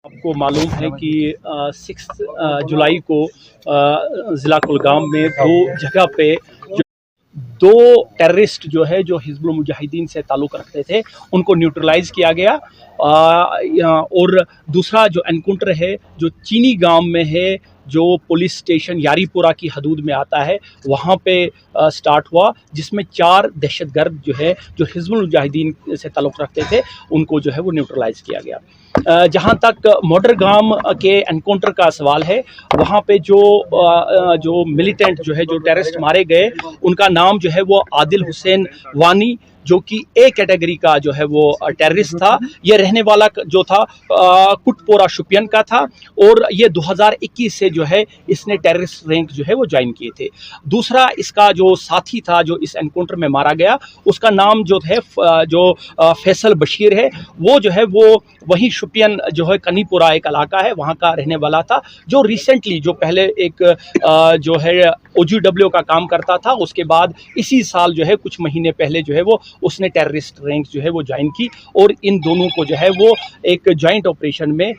आपको मालूम है कि 6 जुलाई को ज़िला कुलगाम में दो जगह पे दो टेररिस्ट जो है जो हिजबुल मुजाहिदीन से ताल्लुक़ रखते थे उनको न्यूट्रलाइज किया गया। और दूसरा जो एनकाउंटर है जो चीनी गांव में है, जो पुलिस स्टेशन यारीपुरा की हदूद में आता है, वहाँ पे स्टार्ट हुआ, जिसमें 4 दहशतगर्द जो है जो हिजबुल मुजाहिदीन से ताल्लुक़ रखते थे उनको जो है वो न्यूट्रलाइज किया गया। जहाँ तक मोडरगाम के एनकाउंटर का सवाल है, वहाँ पे जो मिलिटेंट जो है जो टेररिस्ट मारे गए उनका नाम जो है वो आदिल हुसैन वानी, जो कि ए कैटेगरी का जो है वो टेररिस्ट था। ये रहने वाला जो था कुटपोरा शुपियन का था और ये 2021 से जो है इसने टेररिस्ट रैंक जो है वो ज्वाइन किए थे। दूसरा इसका जो साथी था जो इस एनकाउंटर में मारा गया, उसका नाम जो है जो फैसल बशीर है, वो जो है वो वही शुपियन जो है कनीपुरा एक इलाका है वहाँ का रहने वाला था, जो रिसेंटली जो पहले एक जो है OGW का काम करता था, उसके बाद इसी साल जो है कुछ महीने पहले जो है वो उसने टेररिस्ट रैंक जो है वो ज्वाइन की। और इन दोनों को जो है वो एक जॉइंट ऑपरेशन में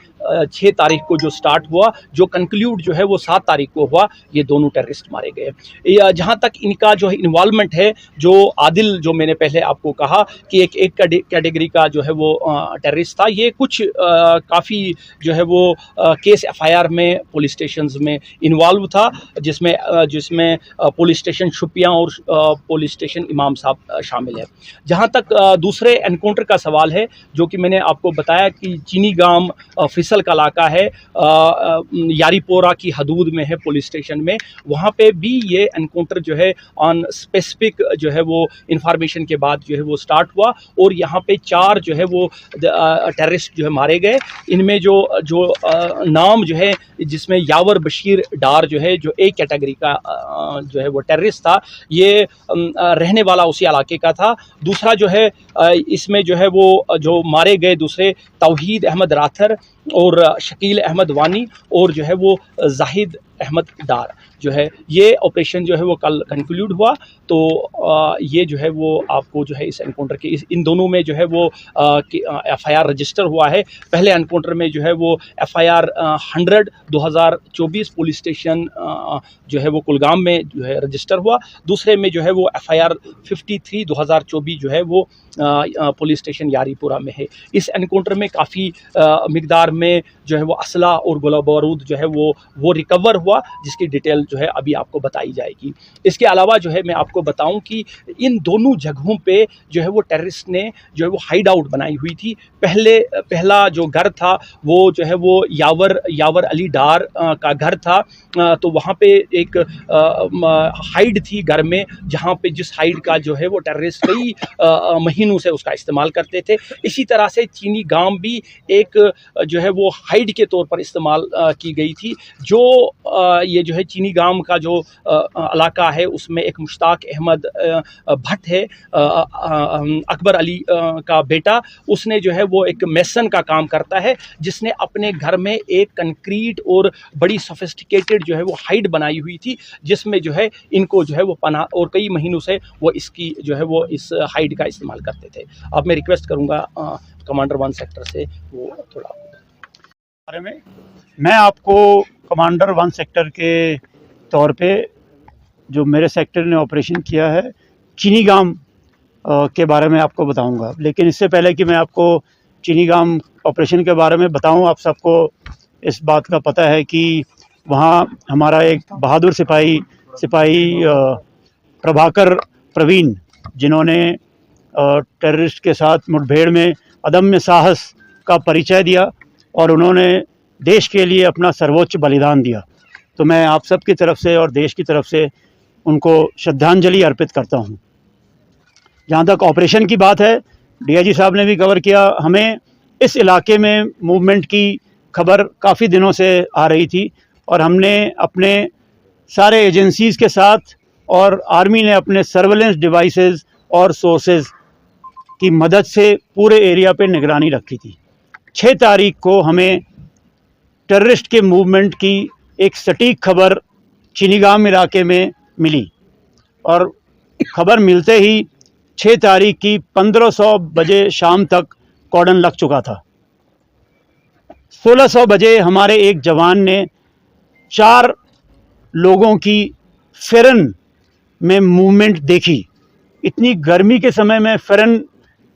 6 तारीख को जो स्टार्ट हुआ, जो कंक्लूड जो है वो 7 तारीख को हुआ, ये दोनों टेररिस्ट मारे गए। जहाँ तक इनका जो इन्वॉल्वमेंट है, जो आदिल जो मैंने पहले आपको कहा कि एक कैटेगरी का जो है वो टेररिस्ट था, ये कुछ काफ़ी जो है वो केस FIR में पुलिस स्टेशन में इन्वॉल्व था, जिसमें पुलिस स्टेशन शुपियाँ और पुलिस स्टेशन इमाम साहब शामिल है। जहाँ तक दूसरे एनकाउंटर का सवाल है, जो कि मैंने आपको बताया कि चीनी गांव फिसल का इलाका है, यारीपोरा की हदूद में है पुलिस स्टेशन में, वहाँ पे भी ये एनकाउंटर जो है ऑन स्पेसिफिक जो है वो इंफॉर्मेशन के बाद जो है वो स्टार्ट हुआ और यहाँ पे 4 जो है वो टेररिस्ट जो है मारे गए। इनमें जो नाम जो है, जिसमें यावर बशीर डार जो है जो एक कैटेगरी का जो है वो टेररिस्ट था, ये रहने वाला उसी इलाके का था। दूसरा जो है इसमें जो है वो जो मारे गए दूसरे तौहीद अहमद राथर और शकील अहमद वानी और जो है वो जाहिद अहमद डार जो है, ये ऑपरेशन जो है वो कल कंक्लूड हुआ। तो ये जो है वो आपको जो है इस एनकाउंटर के इन दोनों में जो है वो FIR रजिस्टर हुआ है। पहले एनकाउंटर में जो है वो FIR 100 2024 पुलिस स्टेशन जो है वो कुलगाम में जो है रजिस्टर हुआ। दूसरे में जो है वो FIR 53 2024 जो है वो पुलिस स्टेशन यारीपुरा में है। इस एनकाउंटर में काफ़ी मिकदार में जो है वो असला और गोला बारूद जो है वो रिकवर हुआ, जिसकी डिटेल जो है अभी आपको बताई जाएगी। इसके अलावा जो है मैं आपको बताऊं कि इन दोनों जगहों पे जो है वो टेररिस्ट ने जो है वो हाइड आउट बनाई हुई थी। पहला जो घर था वो जो है वो यावर अली डार का घर था। तो वहाँ पे एक हाइड थी घर में, जहाँ पे जिस हाइड का जो है वो टेररिस्ट कई महीनों से उसका इस्तेमाल करते थे। इसी तरह से चीनी गांव भी एक जो है वो हाइड के तौर पर इस्तेमाल की गई थी। जो ये जो है चीनी गांव का जो इलाका है, उसमें एक मुश्ताक अहमद भट्ट है, अकबर अली का बेटा, उसने जो है वो एक मेसन का काम करता है, जिसने अपने घर में एक कंक्रीट और बड़ी सोफिस्टिकेटेड जो है वो हाइड बनाई हुई थी, जिसमें जो है इनको जो है वो पनाह और कई महीनों से वो इसकी जो है वो इस हाइड का इस्तेमाल करते थे। अब मैं रिक्वेस्ट करूँगा कमांडर 1 सेक्टर से वो थोड़ा बारे में। मैं आपको कमांडर 1 सेक्टर के तौर पे जो मेरे सेक्टर ने ऑपरेशन किया है चीनी गांव के बारे में आपको बताऊंगा। लेकिन इससे पहले कि मैं आपको चीनी गांव ऑपरेशन के बारे में बताऊं, आप सबको इस बात का पता है कि वहाँ हमारा एक बहादुर सिपाही प्रभाकर प्रवीण, जिन्होंने टेररिस्ट के साथ मुठभेड़ में अदम्य साहस का परिचय दिया और उन्होंने देश के लिए अपना सर्वोच्च बलिदान दिया। तो मैं आप सब की तरफ से और देश की तरफ से उनको श्रद्धांजलि अर्पित करता हूं। जहां तक ऑपरेशन की बात है, DIG साहब ने भी कवर किया। हमें इस इलाके में मूवमेंट की खबर काफ़ी दिनों से आ रही थी और हमने अपने सारे एजेंसीज़ के साथ और आर्मी ने अपने सर्वेलेंस डिवाइसेस और सोर्सेज की मदद से पूरे एरिया पे निगरानी रखी थी। 6 तारीख को हमें टेररिस्ट के मूवमेंट की एक सटीक खबर चीनीगाम इलाके में मिली और खबर मिलते ही 6 तारीख की 1500 बजे शाम तक कॉर्डन लग चुका था। 1600 बजे हमारे एक जवान ने 4 लोगों की फेरन में मूवमेंट देखी। इतनी गर्मी के समय में फेरन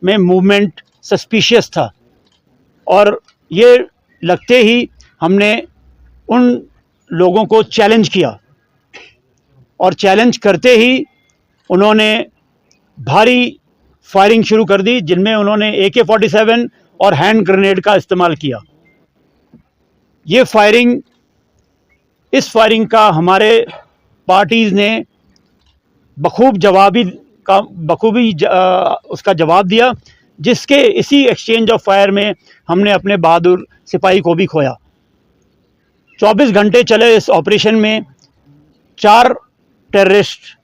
में मूवमेंट सस्पिशियस था और ये लगते ही हमने उन लोगों को चैलेंज किया और चैलेंज करते ही उन्होंने भारी फायरिंग शुरू कर दी, जिनमें उन्होंने AK-47 और हैंड ग्रेनेड का इस्तेमाल किया। इस फायरिंग का हमारे पार्टीज़ ने बखूबी उसका जवाब दिया, जिसके इसी एक्सचेंज ऑफ फायर में हमने अपने बहादुर सिपाही को भी खोया। 24 घंटे चले इस ऑपरेशन में 4 टेररिस्ट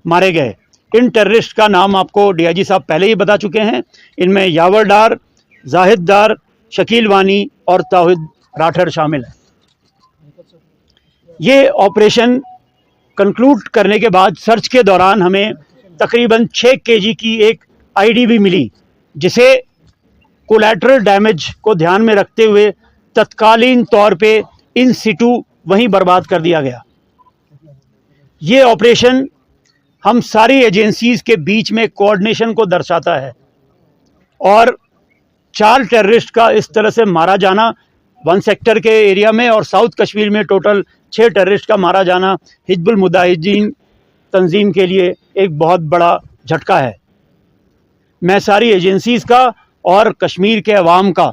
मारे गए। इन टेररिस्ट का नाम आपको DIG साहब पहले ही बता चुके हैं। इनमें यावर डार, जाहिद डार, शकील वानी और तौहीद राठर शामिल है। ये ऑपरेशन कंक्लूड करने के बाद सर्च के दौरान हमें तकरीबन 6 kg की एक ID भी मिली, जिसे कोलैटरल डैमेज को ध्यान में रखते हुए तत्कालीन तौर पे इन सिटू वहीं बर्बाद कर दिया गया। ये ऑपरेशन हम सारी एजेंसीज के बीच में कोऑर्डिनेशन को दर्शाता है और 4 टेररिस्ट का इस तरह से मारा जाना 1 सेक्टर के एरिया में और साउथ कश्मीर में टोटल 6 टेररिस्ट का मारा जाना हिजबुल मुजाहिदीन तंजीम के लिए एक बहुत बड़ा झटका है। मैं सारी एजेंसीज का और कश्मीर के अवाम का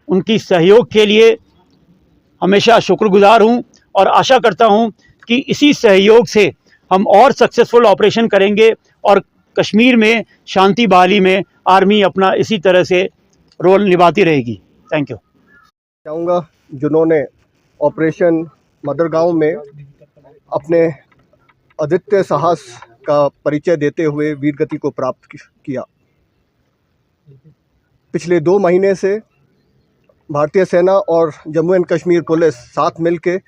उनकी सहयोग के लिए हमेशा शुक्रगुजार हूं और आशा करता हूं कि इसी सहयोग से हम और सक्सेसफुल ऑपरेशन करेंगे और कश्मीर में शांति बहाली में आर्मी अपना इसी तरह से रोल निभाती रहेगी। Thank you. चाहूँगा जिन्होंने ऑपरेशन मदरगांव में अपने अद्वितीय साहस का परिचय देते हुए वीरगति को प्राप्त किया। पिछले 2 महीने से भारतीय सेना और जम्मू एंड कश्मीर पुलिस साथ मिलकर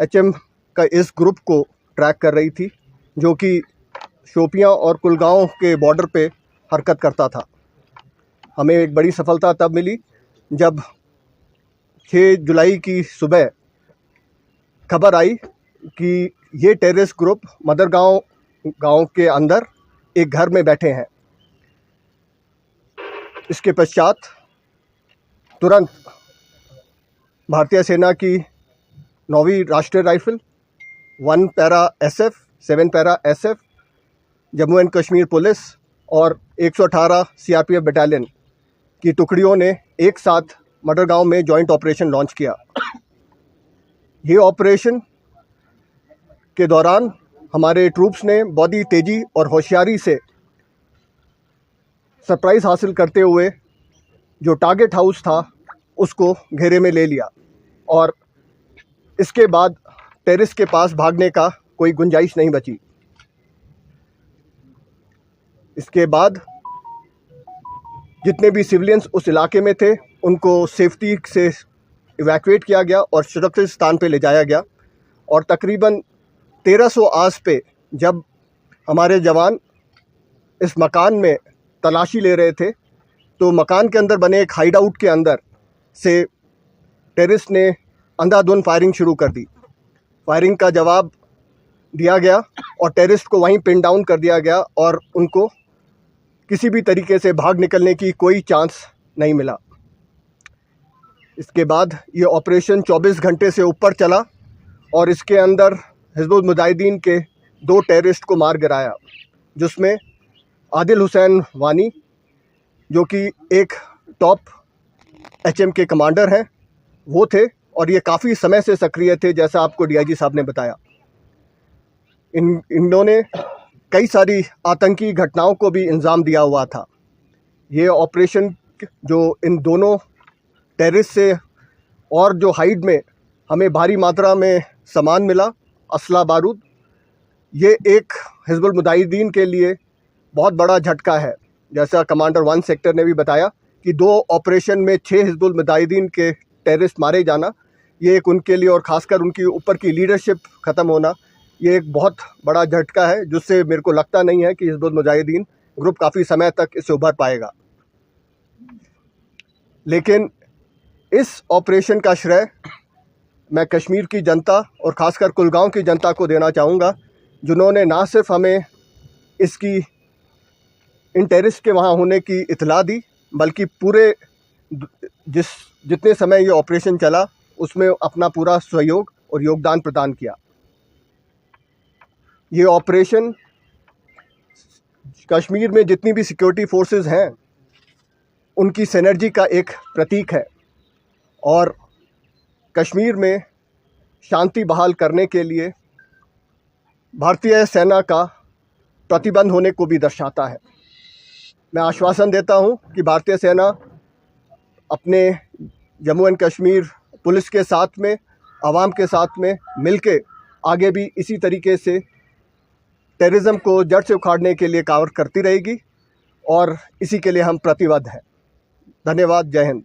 HM का इस ग्रुप को ट्रैक कर रही थी, जो कि शोपियां और कुलगांव के बॉर्डर पे हरकत करता था। हमें एक बड़ी सफलता तब मिली जब 6 जुलाई की सुबह खबर आई कि ये टेररिस्ट ग्रुप मदरगांव गांव के अंदर एक घर में बैठे हैं। इसके पश्चात तुरंत भारतीय सेना की 9वीं राष्ट्रीय rifle, 1 para SF, 7 para SF, Jammu and Kashmir police और 118 CRPF बटालियन की टुकड़ियों ने एक साथ मडरगांव में जॉइंट ऑपरेशन लॉन्च किया। ये ऑपरेशन के दौरान हमारे ट्रूप्स ने बहुत ही तेज़ी और होशियारी से सरप्राइज़ हासिल करते हुए जो टारगेट हाउस था उसको घेरे में ले लिया और इसके बाद टेररिस्ट के पास भागने का कोई गुंजाइश नहीं बची। इसके बाद जितने भी सिविलियंस उस इलाके में थे उनको सेफ्टी से इवैक्यूएट किया गया और सुरक्षित स्थान पे ले जाया गया और तकरीबन 1300 आस पे जब हमारे जवान इस मकान में तलाशी ले रहे थे तो मकान के अंदर बने एक हाइड आउट के अंदर से टेररिस्ट ने अंधाधुंध फायरिंग शुरू कर दी। फायरिंग का जवाब दिया गया और टेररिस्ट को वहीं पिन डाउन कर दिया गया और उनको किसी भी तरीके से भाग निकलने की कोई चांस नहीं मिला। इसके बाद ये ऑपरेशन 24 घंटे से ऊपर चला और इसके अंदर हिजबुल मुजाहिदीन के 2 टेररिस्ट को मार गिराया, जिसमें आदिल हुसैन वानी जो कि एक टॉप HM के कमांडर हैं वो थे और ये काफ़ी समय से सक्रिय थे, जैसा आपको DIG साहब ने बताया। इन्होंने कई सारी आतंकी घटनाओं को भी इंजाम दिया हुआ था। ये ऑपरेशन जो इन दोनों टेररिस्ट से और जो हाइड में हमें भारी मात्रा में सामान मिला, असला बारूद, ये एक हिजबुल मुजाहिदीन के लिए बहुत बड़ा झटका है। जैसा कमांडर 1 सेक्टर ने भी बताया कि 2 ऑपरेशन में 6 हिजबुल मुजाहिदीन के टेररिस्ट मारे जाना, ये एक उनके लिए और ख़ासकर उनकी ऊपर की लीडरशिप ख़त्म होना, ये एक बहुत बड़ा झटका है, जिससे मेरे को लगता नहीं है कि हिजबुल मुजाहिदीन ग्रुप काफ़ी समय तक इससे उभर पाएगा। लेकिन इस ऑपरेशन का श्रेय मैं कश्मीर की जनता और ख़ासकर कुलगांव की जनता को देना चाहूँगा, जिन्होंने ना सिर्फ हमें इसकी इन टेररिस्ट के वहाँ होने की इत्तला दी, बल्कि पूरे जितने समय ये ऑपरेशन चला उसमें अपना पूरा सहयोग और योगदान प्रदान किया। ये ऑपरेशन कश्मीर में जितनी भी सिक्योरिटी फोर्सेस हैं उनकी सिनर्जी का एक प्रतीक है और कश्मीर में शांति बहाल करने के लिए भारतीय सेना का प्रतिबंध होने को भी दर्शाता है। मैं आश्वासन देता हूं कि भारतीय सेना अपने जम्मू एंड कश्मीर पुलिस के साथ में, आवाम के साथ में मिलके आगे भी इसी तरीके से टेररिज्म को जड़ से उखाड़ने के लिए कार्य करती रहेगी और इसी के लिए हम प्रतिबद्ध हैं। धन्यवाद। जय हिंद।